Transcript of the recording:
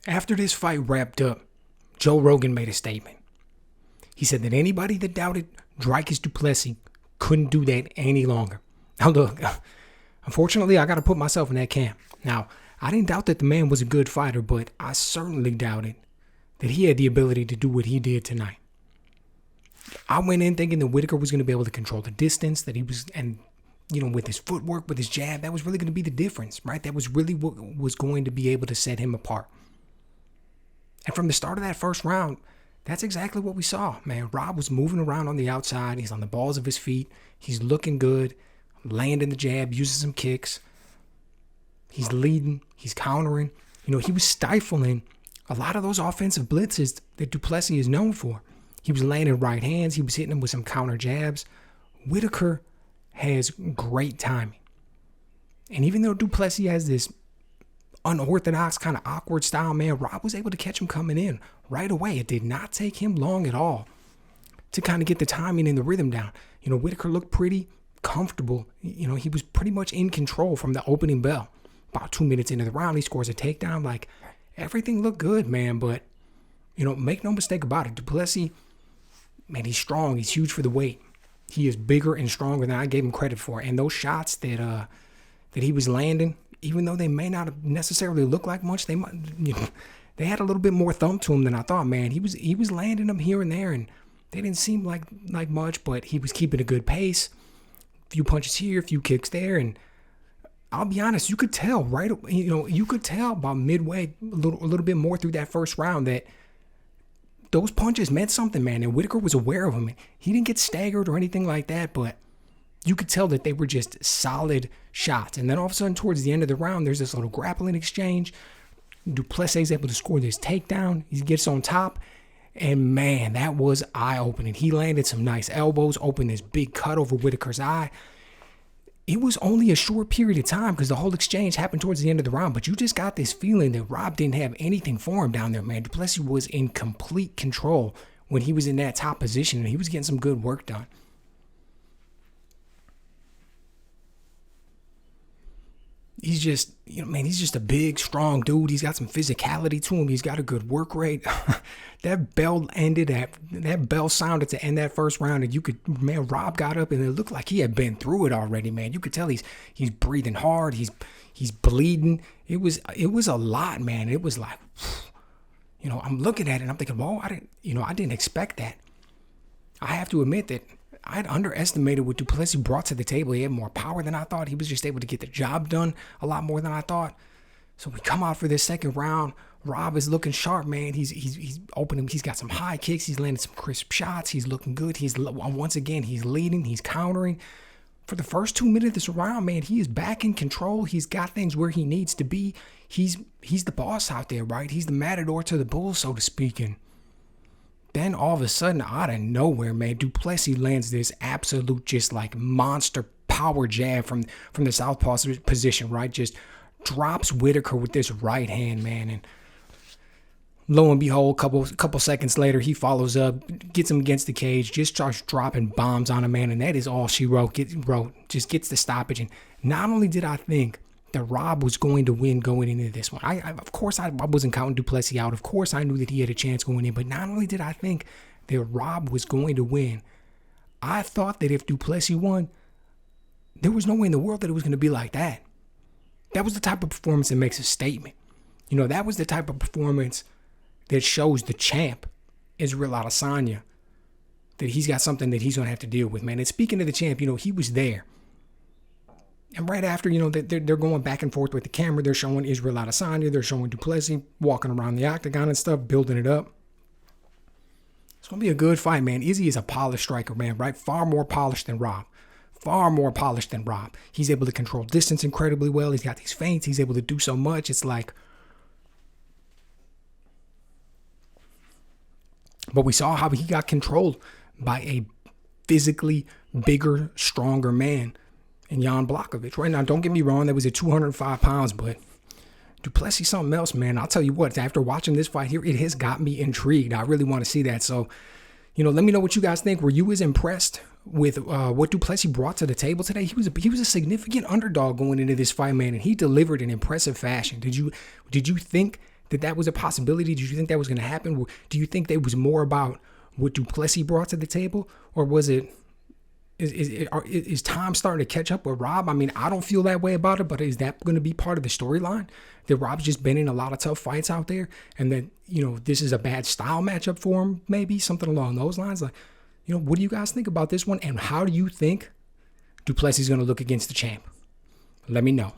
After this fight wrapped up, Joe Rogan made a statement. He said that anybody that doubted Dricus du Plessis couldn't do that any longer. Now look, unfortunately, I got to put myself in that camp. Now, I didn't doubt that the man was a good fighter, but I certainly doubted that he had the ability to do what he did tonight. I went in thinking that Whittaker was going to be able to control the distance, that he was, and with his footwork, with his jab, that was really going to be the difference, right? That was really what was going to be able to set him apart. And from the start of that first round, that's exactly what we saw, man. Rob was moving around on the outside. He's on the balls of his feet. He's looking good, landing the jab, using some kicks. He's leading. He's countering. He was stifling a lot of those offensive blitzes that du Plessis is known for. He was landing right hands. He was hitting them with some counter jabs. Whittaker has great timing. And even though du Plessis has this unorthodox, kind of awkward style, man, Rob was able to catch him coming in right away. It did not take him long at all to kind of get the timing and the rhythm down. Whittaker looked pretty comfortable. He was pretty much in control from the opening bell. About 2 minutes into the round, he scores a takedown. Like, everything looked good, man. But, make no mistake about it. Du Plessis, man, he's strong. He's huge for the weight. He is bigger and stronger than I gave him credit for. And those shots that he was landing, even though they may not have necessarily looked like much, they might, they had a little bit more thump to him than I thought, man. He was landing them here and there, and they didn't seem like much, but he was keeping a good pace. A few punches here, a few kicks there, and I'll be honest, you could tell you could tell about midway, a little bit more through that first round, that those punches meant something, man. And Whittaker was aware of them. He didn't get staggered or anything like that, but you could tell that they were just solid shots. And then all of a sudden, towards the end of the round, there's this little grappling exchange. Du Plessis is able to score this takedown. He gets on top. And man, that was eye-opening. He landed some nice elbows, opened this big cut over Whittaker's eye. It was only a short period of time because the whole exchange happened towards the end of the round. But you just got this feeling that Rob didn't have anything for him down there, man. Du Plessis was in complete control when he was in that top position, and he was getting some good work done. He's just, he's just a big, strong dude. He's got some physicality to him. He's got a good work rate. That bell sounded to end that first round, and Rob got up, and it looked like he had been through it already, man. You could tell he's breathing hard. He's bleeding. It was a lot, man. It was like, I'm looking at it and I'm thinking, whoa, I didn't expect that. I have to admit that I'd underestimated what du Plessis brought to the table. He had more power than I thought. He was just able to get the job done a lot more than I thought. So we come out for this second round. Rob is looking sharp, man. He's opening. He's got some high kicks. He's landing some crisp shots. He's looking good. Once again, he's leading. He's countering. For the first 2 minutes of this round, man, he is back in control. He's got things where he needs to be. He's the boss out there, right? He's the matador to the bulls, so to speak. And then all of a sudden, out of nowhere, man, du Plessis lands this absolute just like monster power jab from the southpaw position, right? Just drops Whittaker with this right hand, man. And lo and behold, couple seconds later, he follows up, gets him against the cage, just starts dropping bombs on him, man. And that is all she wrote. Just gets the stoppage. And not only did I think that Rob was going to win going into this one, of course I wasn't counting du Plessis out. Of course I knew that he had a chance going in. But not only did I think that Rob was going to win, I thought that if du Plessis won, there was no way in the world that it was going to be like that. That was the type of performance that makes a statement. That was the type of performance that shows the champ, Israel Adesanya, that he's got something that he's going to have to deal with, man. And speaking of the champ, he was there. And right after, they're going back and forth with the camera. They're showing Israel Adesanya. They're showing du Plessis walking around the octagon and stuff, building it up. It's going to be a good fight, man. Izzy is a polished striker, man, right? Far more polished than Rob. Far more polished than Rob. He's able to control distance incredibly well. He's got these feints. He's able to do so much. It's like... But we saw how he got controlled by a physically bigger, stronger man in Jan Blachowicz. Right now, don't get me wrong, that was at 205 pounds, but du Plessis something else, man. I'll tell you what, after watching this fight here, it has got me intrigued. I really want to see that. So, let me know what you guys think. Were you as impressed with what du Plessis brought to the table today? He was a significant underdog going into this fight, man, and he delivered in impressive fashion. Did you think that that was a possibility? Did you think that was going to happen? Do you think that was more about what Du Plessis brought to the table, or was it? Is Tom starting to catch up with Rob? I mean, I don't feel that way about it, but is that going to be part of the storyline? That Rob's just been in a lot of tough fights out there, and that, this is a bad style matchup for him, maybe something along those lines. Like, what do you guys think about this one, and how do you think Du Plessis is going to look against the champ? Let me know.